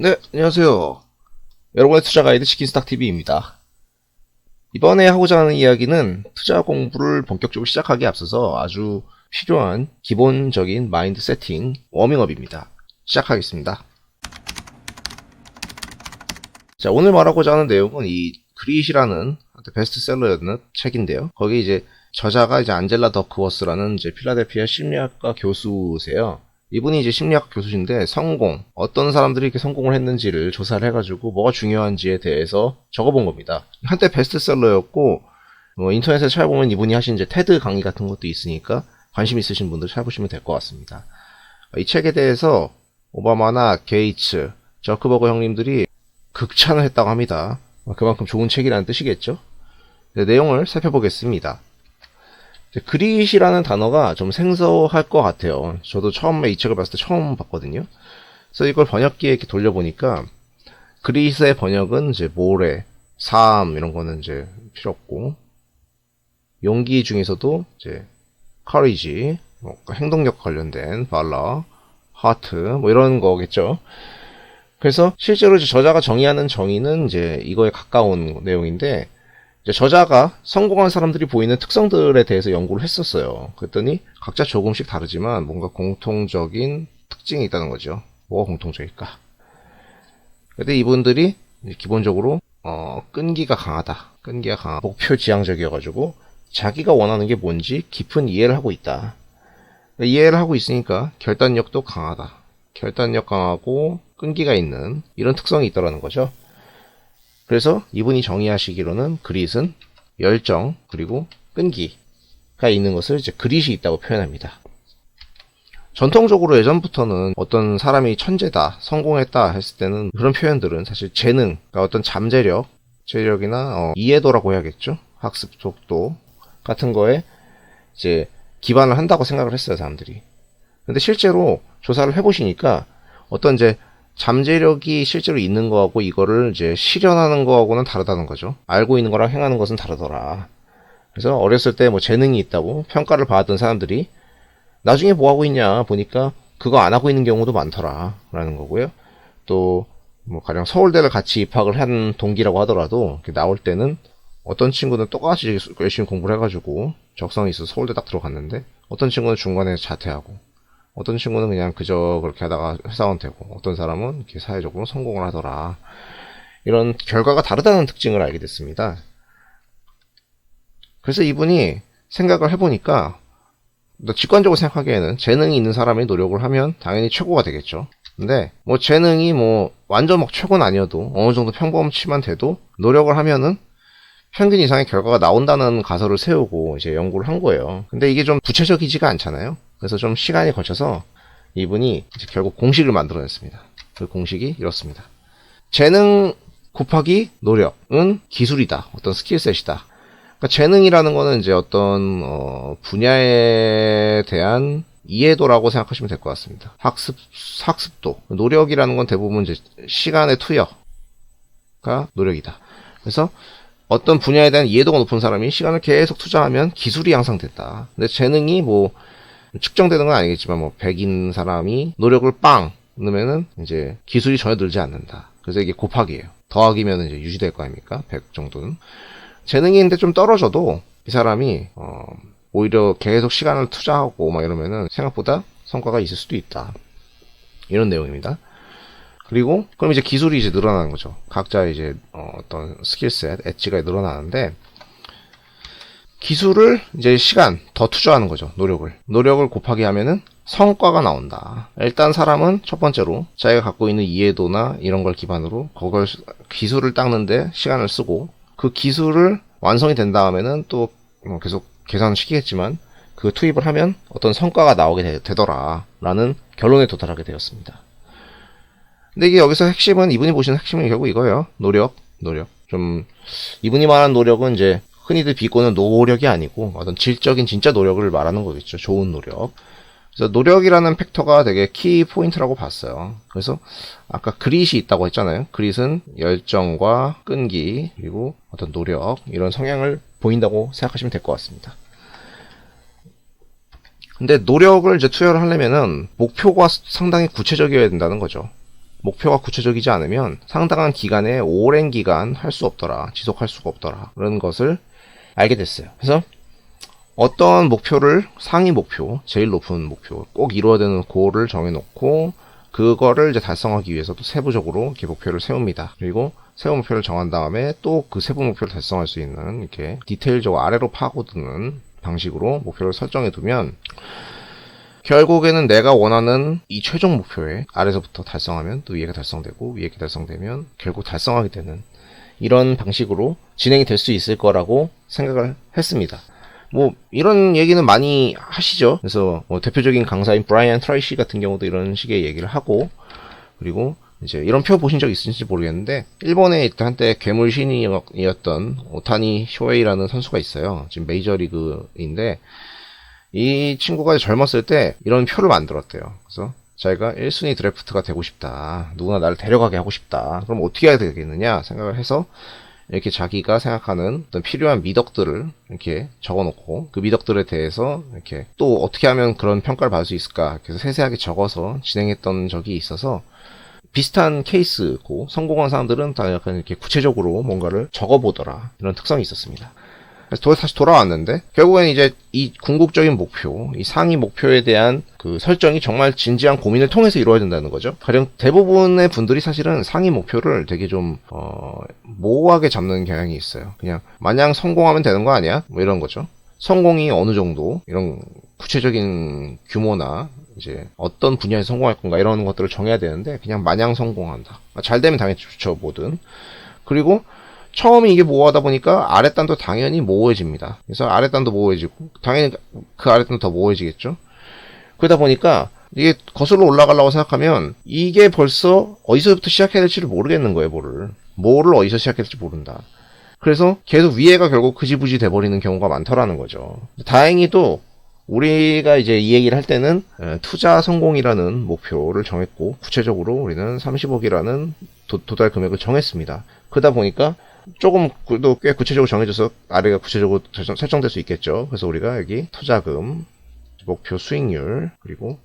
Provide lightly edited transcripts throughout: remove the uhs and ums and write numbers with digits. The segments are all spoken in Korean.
네, 안녕하세요. 여러분의 투자 가이드 치킨스탁TV입니다. 이번에 하고자 하는 이야기는 투자 공부를 본격적으로 시작하기에 앞서서 아주 필요한 기본적인 마인드 세팅, 워밍업입니다. 시작하겠습니다. 자, 오늘 말하고자 하는 내용은 이 그릿이라는 베스트셀러였는 책인데요. 거기 이제 저자가 이제 안젤라 더크워스라는 이제 필라델피아 심리학과 교수세요. 이분이 이제 심리학 교수신데 어떤 사람들이 이렇게 성공을 했는지를 조사를 해가지고 뭐가 중요한지에 대해서 적어본 겁니다. 한때 베스트셀러였고 인터넷에 찾아보면 이분이 하신 이제 테드 강의 같은 것도 있으니까 관심 있으신 분들 찾아보시면 될 것 같습니다. 이 책에 대해서 오바마나 게이츠, 저크버거 형님들이 극찬을 했다고 합니다. 그만큼 좋은 책이라는 뜻이겠죠. 네, 내용을 살펴보겠습니다. 그릿이라는 단어가 좀 생소할 것 같아요. 저도 처음에 이 책을 봤을 때 처음 봤거든요. 그래서 이걸 번역기에 이렇게 돌려보니까 그릿의 번역은 이제 모래, 삶 이런 거는 이제 필요 없고, 용기 중에서도 이제 courage, 행동력 관련된 valor, heart 뭐 이런 거겠죠. 그래서 실제로 이제 저자가 정의하는 정의는 이제 이거에 가까운 내용인데, 저자가 성공한 사람들이 보이는 특성들에 대해서 연구를 했었어요. 그랬더니 각자 조금씩 다르지만 뭔가 공통적인 특징이 있다는 거죠. 뭐가 공통적일까? 근데 이분들이 기본적으로 끈기가 강하다. 목표 지향적이어가지고 자기가 원하는 게 뭔지 깊은 이해를 하고 있다. 이해를 하고 있으니까 결단력도 강하다. 결단력 강하고 끈기가 있는 이런 특성이 있다는 거죠. 그래서 이분이 정의하시기로는 그릿은 열정 그리고 끈기가 있는 것을 이제 그릿이 있다고 표현합니다. 전통적으로 예전부터는 어떤 사람이 천재다, 성공했다 했을 때는 그런 표현들은 사실 재능, 그러니까 어떤 잠재력이나 이해도라고 해야겠죠. 학습 속도 같은 거에 이제 기반을 한다고 생각을 했어요, 사람들이. 근데 실제로 조사를 해보시니까 어떤 이제 잠재력이 실제로 있는 거하고 이거를 이제 실현하는 거하고는 다르다는 거죠. 알고 있는 거랑 행하는 것은 다르더라. 그래서 어렸을 때 뭐 재능이 있다고 평가를 받았던 사람들이 나중에 뭐 하고 있냐 보니까 그거 안 하고 있는 경우도 많더라 라는 거고요. 또 뭐 가령 서울대를 같이 입학을 한 동기라고 하더라도 나올 때는 어떤 친구는 똑같이 열심히 공부를 해가지고 적성이 있어서 서울대 딱 들어갔는데, 어떤 친구는 중간에 자퇴하고, 어떤 친구는 그냥 그저 그렇게 하다가 회사원 되고, 어떤 사람은 이렇게 사회적으로 성공을 하더라. 이런 결과가 다르다는 특징을 알게 됐습니다. 그래서 이분이 생각을 해보니까 직관적으로 생각하기에는 재능이 있는 사람이 노력을 하면 당연히 최고가 되겠죠. 근데 뭐 재능이 뭐 완전 막 최고는 아니어도 어느 정도 평범치만 돼도 노력을 하면은 평균 이상의 결과가 나온다는 가설을 세우고 이제 연구를 한 거예요. 근데 이게 좀 구체적이지가 않잖아요. 그래서 좀 시간이 걸쳐서 이분이 이제 결국 공식을 만들어냈습니다. 그 공식이 이렇습니다. 재능 곱하기 노력은 기술이다. 어떤 스킬셋이다. 그러니까 재능이라는 거는 이제 어떤 분야에 대한 이해도라고 생각하시면 될 것 같습니다. 학습도. 노력이라는 건 대부분 이제 시간의 투여가 노력이다. 그래서 어떤 분야에 대한 이해도가 높은 사람이 시간을 계속 투자하면 기술이 향상된다. 근데 재능이 뭐 측정되는 건 아니겠지만 뭐 100인 사람이 노력을 빵 넣으면은 이제 기술이 전혀 늘지 않는다. 그래서 이게 곱하기예요. 더하기면 이제 유지될 거 아닙니까? 100 정도는. 재능이 있는데 좀 떨어져도 이 사람이 오히려 계속 시간을 투자하고 막 이러면은 생각보다 성과가 있을 수도 있다. 이런 내용입니다. 그리고 그럼 이제 기술이 이제 늘어나는 거죠. 각자 이제 어떤 스킬셋, 엣지가 늘어나는데, 기술을 이제 시간 더 투자하는 거죠. 노력을 곱하기 하면은 성과가 나온다. 일단 사람은 첫 번째로 자기가 갖고 있는 이해도나 이런 걸 기반으로 그걸 기술을 닦는데 시간을 쓰고, 그 기술을 완성이 된 다음에는 또 계속 계산을 시키겠지만 그 투입을 하면 어떤 성과가 나오게 되더라라는 결론에 도달하게 되었습니다. 근데 이게 여기서 핵심은, 이분이 보시는 핵심은 결국 이거예요. 노력. 좀 이분이 말하는 노력은 이제 흔히들 비꼬는 노력이 아니고 어떤 질적인 진짜 노력을 말하는 거겠죠. 좋은 노력. 그래서 노력이라는 팩터가 되게 키 포인트라고 봤어요. 그래서 아까 그릿이 있다고 했잖아요. 그릿은 열정과 끈기 그리고 어떤 노력, 이런 성향을 보인다고 생각하시면 될 것 같습니다. 근데 노력을 이제 투여를 하려면은 목표가 상당히 구체적이어야 된다는 거죠. 목표가 구체적이지 않으면 상당한 기간에 오랜 기간 할 수 없더라. 지속할 수가 없더라. 그런 것을 알게 됐어요. 그래서 어떤 목표를 상위 목표, 제일 높은 목표, 꼭 이루어야 되는 고를 정해놓고 그거를 이제 달성하기 위해서 또 세부적으로 이렇게 목표를 세웁니다. 그리고 세부 목표를 정한 다음에 또 그 세부 목표를 달성할 수 있는 이렇게 디테일적으로 아래로 파고드는 방식으로 목표를 설정해 두면 결국에는 내가 원하는 이 최종 목표에 아래서부터 달성하면 또 위에가 달성되고 위에가 달성되면 결국 달성하게 되는 이런 방식으로 진행이 될 수 있을 거라고 생각을 했습니다. 뭐 이런 얘기는 많이 하시죠. 그래서 뭐 대표적인 강사인 브라이언 트레이시 같은 경우도 이런 식의 얘기를 하고, 그리고 이제 이런 표 보신 적 있으신지 모르겠는데 일본에 한때 괴물 신이었던 오타니 쇼헤이라는 선수가 있어요. 지금 메이저리그인데 이 친구가 젊었을 때 이런 표를 만들었대요. 그래서 자기가 1순위 드래프트가 되고 싶다. 누구나 나를 데려가게 하고 싶다. 그럼 어떻게 해야 되겠느냐 생각을 해서 이렇게 자기가 생각하는 어떤 필요한 미덕들을 이렇게 적어놓고 그 미덕들에 대해서 이렇게 또 어떻게 하면 그런 평가를 받을 수 있을까 그래서 세세하게 적어서 진행했던 적이 있어서 비슷한 케이스고 성공한 사람들은 다 약간 이렇게 구체적으로 뭔가를 적어보더라 이런 특성이 있었습니다. 그래서 다시 돌아왔는데 결국엔 이제 이 궁극적인 목표, 이 상위 목표에 대한 그 설정이 정말 진지한 고민을 통해서 이루어야 된다는 거죠. 가령 대부분의 분들이 사실은 상위 목표를 되게 좀 모호하게 잡는 경향이 있어요. 그냥 마냥 성공하면 되는 거 아니야? 뭐 이런 거죠. 성공이 어느 정도 이런 구체적인 규모나 이제 어떤 분야에서 성공할 건가 이런 것들을 정해야 되는데 그냥 마냥 성공한다. 잘 되면 당연히 좋죠, 뭐든. 그리고 처음에 이게 모호하다 보니까 아랫단도 당연히 모호해집니다. 그래서 아랫단도 모호해지고 당연히 그 아랫단도 더 모호해지겠죠. 그러다 보니까 이게 거슬러 올라가려고 생각하면 이게 벌써 어디서부터 시작해야 될지를 모르겠는 거예요. 뭐를 어디서 시작해야 될지 모른다. 그래서 계속 위에가 결국 흐지부지 돼버리는 경우가 많더라는 거죠. 다행히도 우리가 이제 이 얘기를 할 때는 투자 성공이라는 목표를 정했고 구체적으로 우리는 30억이라는 도달 금액을 정했습니다. 그러다 보니까 조금 또 꽤 구체적으로 정해져서 아래가 구체적으로 설정될 수 있겠죠. 그래서 우리가 여기 투자금, 목표 수익률, 그리고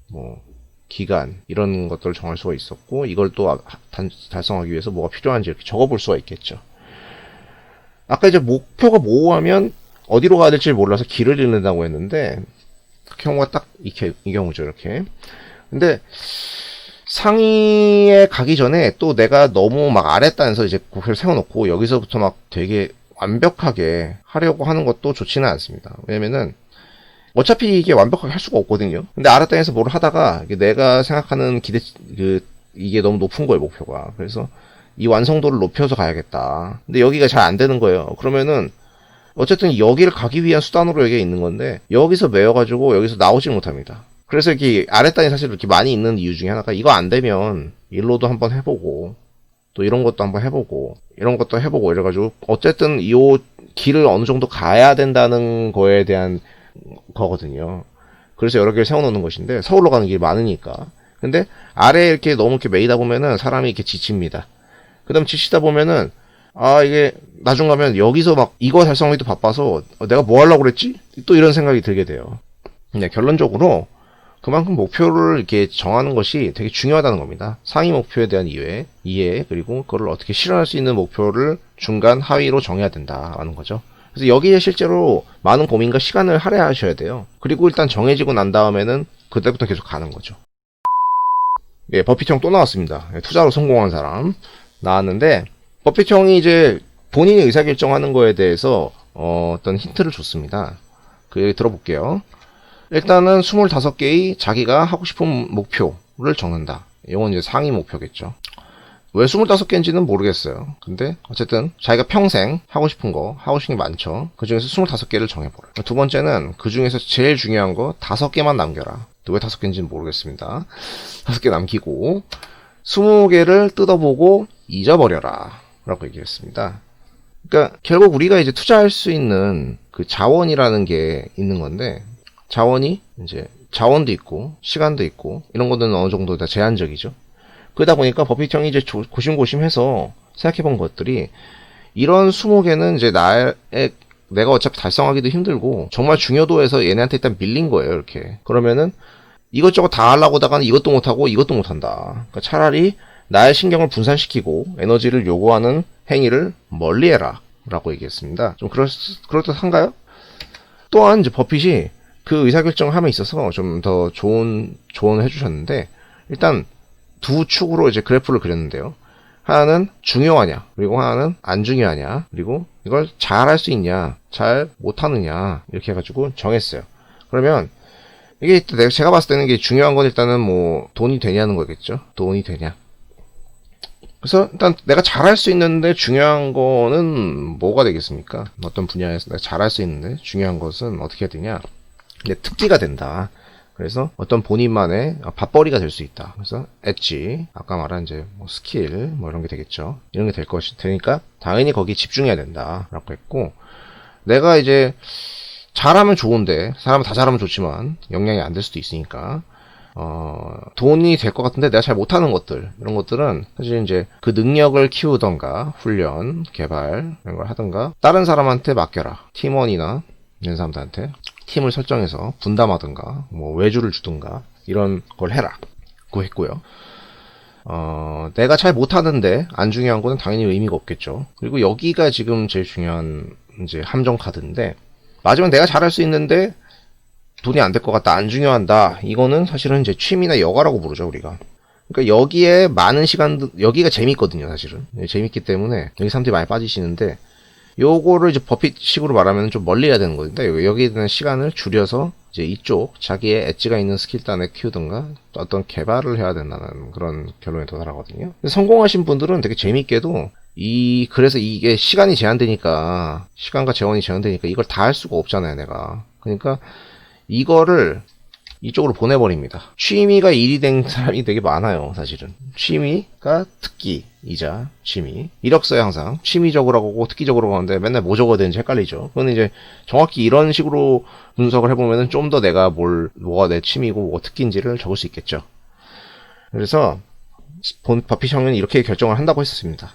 뭐 기간 이런 것들을 정할 수가 있었고 이걸 또 달성하기 위해서 뭐가 필요한지 이렇게 적어볼 수가 있겠죠. 아까 이제 목표가 모호하면 어디로 가야 될지 몰라서 길을 잃는다고 했는데 그 경우가 딱 이 경우죠. 이렇게. 근데 상위에 가기 전에 또 내가 너무 막 아랫단에서 이제 목표를 세워놓고 여기서부터 막 되게 완벽하게 하려고 하는 것도 좋지는 않습니다. 왜냐면은 어차피 이게 완벽하게 할 수가 없거든요. 근데 아랫단에서 뭘 하다가 내가 생각하는 이게 너무 높은 거예요, 목표가. 그래서 이 완성도를 높여서 가야겠다. 근데 여기가 잘 안 되는 거예요. 그러면은 어쨌든 여기를 가기 위한 수단으로 여기가 있는 건데 여기서 매여가지고 여기서 나오질 못합니다. 그래서 이렇게 아랫단이 사실 이렇게 많이 있는 이유 중에 하나가 이거 안 되면 일로도 한번 해보고 또 이런 것도 한번 해보고 이런 것도 해보고 이래가지고 어쨌든 이 길을 어느 정도 가야 된다는 거에 대한 거거든요. 그래서 여러 개를 세워놓는 것인데 서울로 가는 길이 많으니까. 근데 아래에 이렇게 너무 이렇게 매이다 보면은 사람이 이렇게 지칩니다. 그 다음 지치다 보면은 이게 나중 가면 여기서 막 이거 달성하기도 바빠서 내가 뭐 하려고 그랬지? 또 이런 생각이 들게 돼요. 근데 결론적으로 그만큼 목표를 이렇게 정하는 것이 되게 중요하다는 겁니다. 상위 목표에 대한 이해, 그리고 그걸 어떻게 실현할 수 있는 목표를 중간, 하위로 정해야 된다라는 거죠. 그래서 여기에 실제로 많은 고민과 시간을 할애하셔야 돼요. 그리고 일단 정해지고 난 다음에는 그때부터 계속 가는 거죠. 예, 버핏 형 또 나왔습니다. 투자로 성공한 사람 나왔는데 버핏 형이 이제 본인이 의사결정하는 거에 대해서 어떤 힌트를 줬습니다. 그 얘기 들어볼게요. 일단은 25개의 자기가 하고 싶은 목표를 적는다. 이건 이제 상위 목표겠죠. 왜 25개인지는 모르겠어요. 근데 어쨌든 자기가 평생 하고 싶은 게 많죠. 그 중에서 25개를 정해버려요. 두 번째는 그 중에서 제일 중요한 거 5개만 남겨라. 왜 5개인지는 모르겠습니다. 5개 남기고 20개를 뜯어보고 잊어버려라. 라고 얘기했습니다. 그러니까 결국 우리가 이제 투자할 수 있는 그 자원이라는 게 있는 건데 자원이 이제 자원도 있고 시간도 있고 이런 것들은 어느 정도 다 제한적이죠. 그러다 보니까 버핏 형이 이제 고심고심해서 생각해본 것들이 이런 20개는 이제 내가 어차피 달성하기도 힘들고 정말 중요도에서 얘네한테 일단 밀린 거예요. 이렇게 그러면은 이것저것 다 하려고 하다가는 이것도 못하고 이것도 못한다. 그러니까 차라리 나의 신경을 분산시키고 에너지를 요구하는 행위를 멀리해라 라고 얘기했습니다. 좀 그럴듯한가요? 또한 이제 버핏이 그 의사결정함에 있어서 좀 더 좋은 조언을 해주셨는데, 일단 두 축으로 이제 그래프를 그렸는데요. 하나는 중요하냐, 그리고 하나는 안 중요하냐, 그리고 이걸 잘 할 수 있냐, 잘 못하느냐, 이렇게 해가지고 정했어요. 그러면 이게 제가 봤을 때는 이게 중요한 건 일단은 뭐 돈이 되냐는 거겠죠. 돈이 되냐. 그래서 일단 내가 잘할 수 있는데 중요한 거는 뭐가 되겠습니까? 어떤 분야에서 내가 잘할 수 있는데 중요한 것은 어떻게 해야 되냐? 내 특기가 된다. 그래서 어떤 본인만의 밥벌이가 될 수 있다. 그래서 엣지, 아까 말한 이제 뭐 스킬, 뭐 이런 게 되겠죠. 이런 게 될 것이 되니까 당연히 거기 집중해야 된다라고 했고, 내가 이제 잘하면 좋은데 사람은 다 잘하면 좋지만 영향이 안 될 수도 있으니까 돈이 될 것 같은데 내가 잘 못하는 것들, 이런 것들은 사실 이제 그 능력을 키우던가 훈련, 개발 이런 걸 하던가 다른 사람한테 맡겨라. 팀원이나 이런 사람들한테 팀을 설정해서 분담하던가 뭐 외주를 주던가 이런 걸 해라 고 했고요. 내가 잘 못하는데 안 중요한 거는 당연히 의미가 없겠죠. 그리고 여기가 지금 제일 중요한 이제 함정 카드인데, 마지막 내가 잘할 수 있는데 돈이 안 될 것 같다, 안 중요한다. 이거는 사실은 이제 취미나 여가라고 부르죠, 우리가. 그러니까 여기에 많은 시간, 여기가 재밌거든요, 사실은. 재밌기 때문에 여기 사람들이 많이 빠지시는데, 요거를 이제 버핏식으로 말하면 좀 멀리 해야 되는 거니까 여기에 대한 시간을 줄여서 이제 이쪽 자기의 엣지가 있는 스킬단에 키우든가 어떤 개발을 해야 된다는 그런 결론에 도달하거든요. 성공하신 분들은 되게 재밌게도 그래서 이게 시간이 제한되니까, 시간과 재원이 제한되니까 이걸 다 할 수가 없잖아요, 내가. 그러니까 이거를 이쪽으로 보내버립니다. 취미가 일이 된 사람이 되게 많아요, 사실은. 취미가 특기이자 취미. 이력서에 항상 취미적으로 하고 특기적으로 하는데 맨날 뭐 적어야 되는지 헷갈리죠. 그건 이제 정확히 이런 식으로 분석을 해보면은 좀 더 내가 뭐가 내 취미고 뭐가 특기인지를 적을 수 있겠죠. 그래서 버핏 형은 이렇게 결정을 한다고 했었습니다.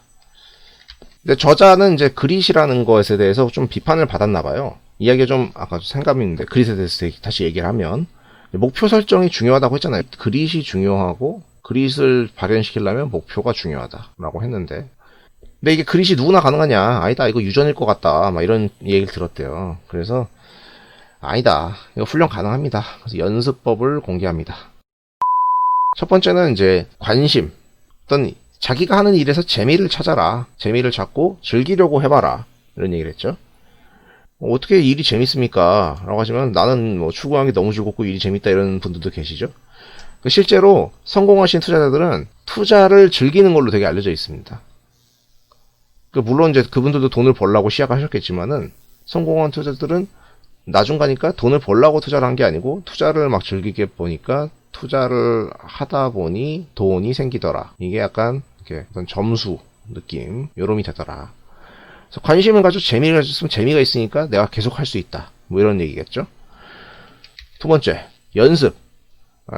근데 저자는 이제 그릿이라는 것에 대해서 좀 비판을 받았나 봐요. 이야기가 좀 아까 생각이 있는데, 그릿에 대해서 다시 얘기를 하면, 목표 설정이 중요하다고 했잖아요. 그릿이 중요하고 그릿을 발현시키려면 목표가 중요하다라고 했는데, 근데 이게 그릿이 누구나 가능하냐? 아니다, 이거 유전일 것 같다, 막 이런 얘기를 들었대요. 그래서 아니다, 이거 훈련 가능합니다. 그래서 연습법을 공개합니다. 첫 번째는 이제 관심, 어떤 자기가 하는 일에서 재미를 찾아라. 재미를 찾고 즐기려고 해봐라, 이런 얘기를 했죠. 어떻게 일이 재밌습니까? 라고 하시면, 나는 뭐 추구하는 게 너무 즐겁고 일이 재밌다, 이런 분들도 계시죠. 실제로 성공하신 투자자들은 투자를 즐기는 걸로 되게 알려져 있습니다. 물론 이제 그분들도 돈을 벌려고 시작하셨겠지만은, 성공한 투자들은 나중 가니까 돈을 벌려고 투자를 한 게 아니고 투자를 막 즐기게 보니까 투자를 하다 보니 돈이 생기더라. 이게 약간 이렇게 어떤 점수 느낌, 요놈이 되더라. 그래서 관심을 가지고 재미를 가졌으면 재미가 있으니까 내가 계속 할 수 있다, 뭐 이런 얘기겠죠. 두 번째, 연습.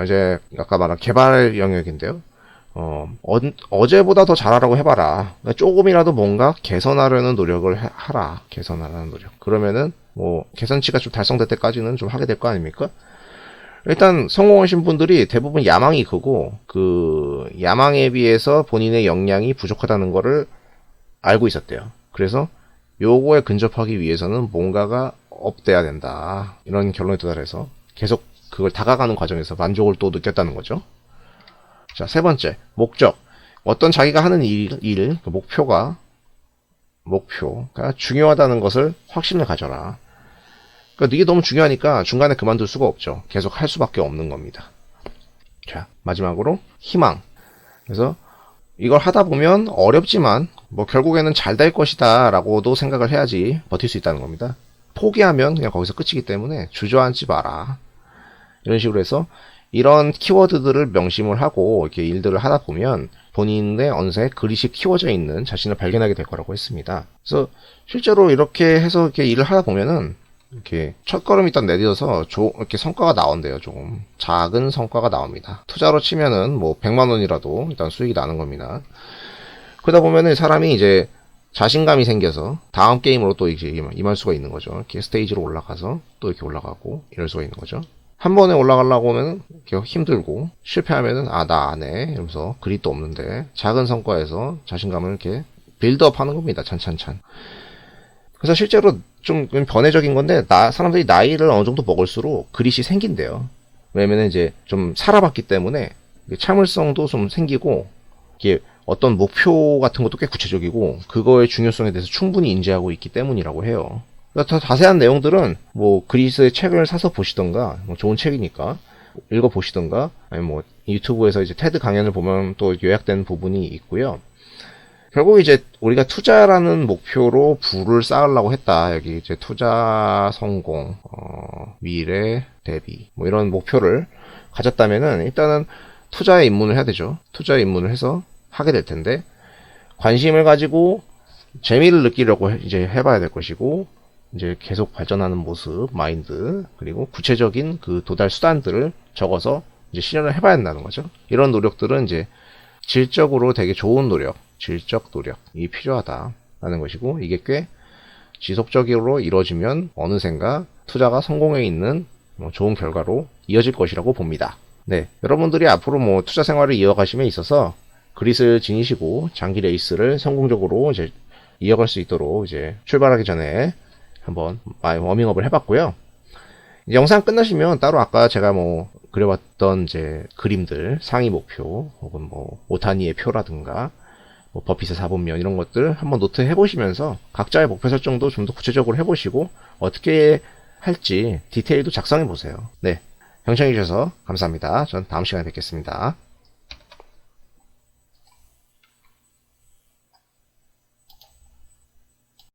이제 아까 말한 개발 영역인데요. 어제보다 더 잘하라고 해봐라. 그러니까 조금이라도 뭔가 개선하려는 노력을 하라. 개선하려는 노력. 그러면은 뭐 개선치가 좀 달성될 때까지는 좀 하게 될 거 아닙니까? 일단 성공하신 분들이 대부분 야망이 크고, 그 야망에 비해서 본인의 역량이 부족하다는 거를 알고 있었대요. 그래서 요거에 근접하기 위해서는 뭔가가 업돼야 된다, 이런 결론에 도달해서 계속 그걸 다가가는 과정에서 만족을 또 느꼈다는 거죠. 자, 세 번째, 목적. 어떤 자기가 하는 그 목표가 중요하다는 것을 확신을 가져라. 그러니까 이게 너무 중요하니까 중간에 그만둘 수가 없죠. 계속 할 수밖에 없는 겁니다. 자, 마지막으로 희망. 그래서 이걸 하다 보면 어렵지만 뭐 결국에는 잘 될 것이다 라고도 생각을 해야지 버틸 수 있다는 겁니다. 포기하면 그냥 거기서 끝이기 때문에 주저앉지 마라. 이런 식으로 해서 이런 키워드들을 명심을 하고 이렇게 일들을 하다 보면 본인의 어느새 그릿이 키워져 있는 자신을 발견하게 될 거라고 했습니다. 그래서 실제로 이렇게 해서 이렇게 일을 하다 보면은 이렇게 첫걸음 일단 내딛어서 이렇게 성과가 나온대요. 조금 작은 성과가 나옵니다. 투자로 치면은 뭐 100만 원이라도 일단 수익이 나는 겁니다. 그러다 보면은 사람이 이제 자신감이 생겨서 다음 게임으로 또 이제 임할 수가 있는 거죠. 이렇게 스테이지로 올라가서 또 이렇게 올라가고 이럴 수가 있는 거죠. 한 번에 올라가려고 하면 힘들고, 실패하면은 나 안 해 이러면서 글이 또 없는데, 작은 성과에서 자신감을 이렇게 빌드업 하는 겁니다. 찬찬찬. 그래서 실제로 좀 변해적인 건데, 사람들이 나이를 어느 정도 먹을수록 그릿이 생긴대요. 왜냐면 이제 좀 살아봤기 때문에 참을성도 좀 생기고, 이게 어떤 목표 같은 것도 꽤 구체적이고, 그거의 중요성에 대해서 충분히 인지하고 있기 때문이라고 해요. 더 자세한 내용들은 뭐 그릿의 책을 사서 보시던가, 뭐 좋은 책이니까 읽어 보시던가, 아니 뭐 유튜브에서 이제 테드 강연을 보면 또 요약된 부분이 있고요. 결국 이제 우리가 투자라는 목표로 부를 쌓으려고 했다. 여기 이제 투자 성공, 미래 대비 뭐 이런 목표를 가졌다면은 일단은 투자에 입문을 해야 되죠. 투자에 입문을 해서 하게 될 텐데, 관심을 가지고 재미를 느끼려고 이제 해봐야 될 것이고, 이제 계속 발전하는 모습, 마인드, 그리고 구체적인 그 도달 수단들을 적어서 이제 실현을 해봐야 한다는 거죠. 이런 노력들은 이제 질적으로 되게 좋은 노력, 질적 노력이 필요하다라는 것이고, 이게 꽤 지속적으로 이루어지면 어느샌가 투자가 성공해 있는 좋은 결과로 이어질 것이라고 봅니다. 네, 여러분들이 앞으로 뭐 투자 생활을 이어가심에 있어서 그릿을 지니시고 장기 레이스를 성공적으로 이제 이어갈 수 있도록 이제 출발하기 전에 한번 워밍업을 해봤고요. 영상 끝나시면 따로 아까 제가 뭐 그려봤던 이제 그림들, 상위 목표 혹은 뭐 오타니의 표라든가 뭐 버핏의 4분면 이런 것들 한번 노트 해보시면서 각자의 목표 설정도 좀 더 구체적으로 해보시고 어떻게 할지 디테일도 작성해 보세요. 네, 경청해 주셔서 감사합니다. 전 다음 시간에 뵙겠습니다.